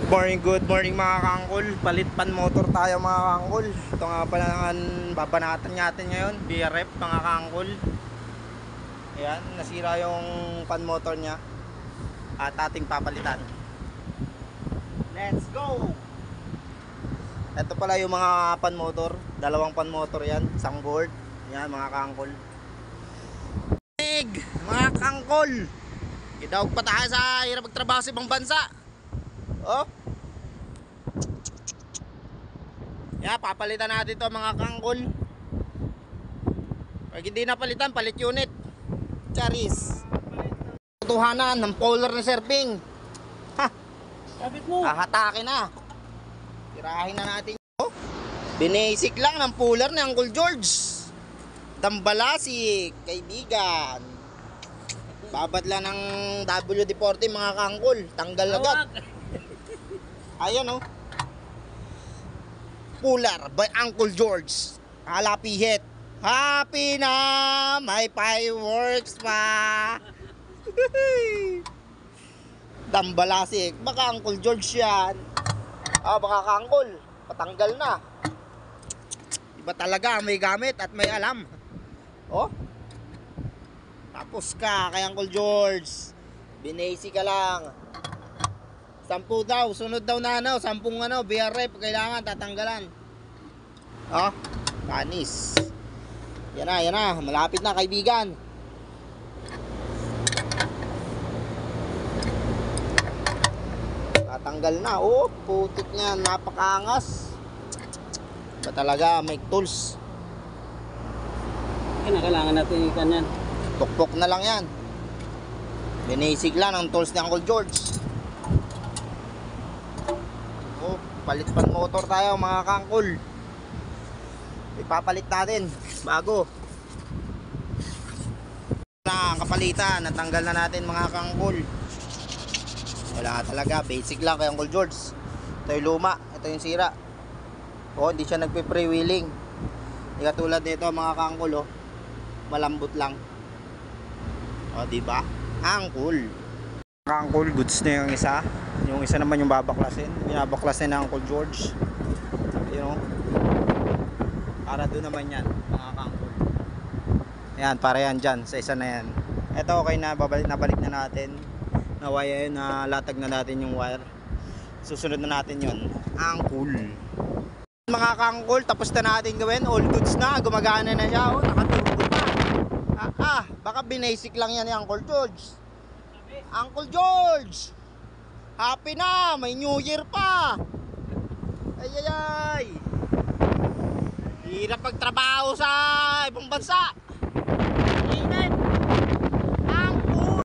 Good morning mga kangkol. Palit pan motor tayo mga kangkol. Ito nga pala ang babanatan natin ngayon, BRF mga kangkol. Ayan, nasira yung pan motor niya at ating papalitan. Let's go! Ito pala yung mga pan motor, dalawang pan motor yan, isang board. Ayan mga kangkol. Mga kangkol, idawag pa tayo sa hirap magtrabaho sa ibang bansa. Oh, yeah, papalitan natin to mga kangkol. Pag hindi napalitan, palit unit. Charis. Tutuhanan ng polar na surfing. Ha! Sabit mo. Hahatake na. Tirahin na natin. Oh, binasic lang ng polar ni Uncle George. Dambalasik, kaibigan. Babad lang ng WD-40 mga kangkol. Tanggal agad. Ayan oh. Polar by Uncle George. Halapihit. Happy na, may fireworks pa. Dambalasik. Baka Uncle George yan. Baka kangkol. Patanggal na. Iba talaga, may gamit at may alam. Oh. Tapos ka kay Uncle George. Binasi ka lang. 10 daw, sunod daw na 10 BRF kailangan tatanggalan. Oh, panis. Yan na, malapit na kaibigan. Tatanggal na. Oh, putik niya, napakaangas. Ba talaga, may tools. Kailangan natin ikan yan. Pukpok na lang yan. Binasig lang ang tools ni Uncle George. Palit pan motor tayo mga kangkol. Ipapalit natin bago na ang kapalitan. Natanggal na natin mga kangkol. Wala talaga, basic lang kay Uncle George. Ito yung luma, ito yung sira. Hindi siya nagpe-freewheeling. Hindi katulad nito mga kangkol. Malambot lang. Diba? Angkol. Angkol, goods na yung isa. Yung isa naman yung babaklasin. Binabaklasin na Uncle George. You know? Para doon naman yan, mga kangkol. Ayan, para yan dyan. Sa isa na yan. Ito okay na, nabalik na natin. Nawaya yun, latag na natin yung wire. Susunod na natin yun. Angkol. Mga kangkol, tapos na natin gawin. All goods na, gumagana na siya. Nakaturbo na. Baka binasic lang yan ni Uncle George. Uncle George, happy na, may New Year pa. Ay. Hirap magtrabaho sa ibang bansa.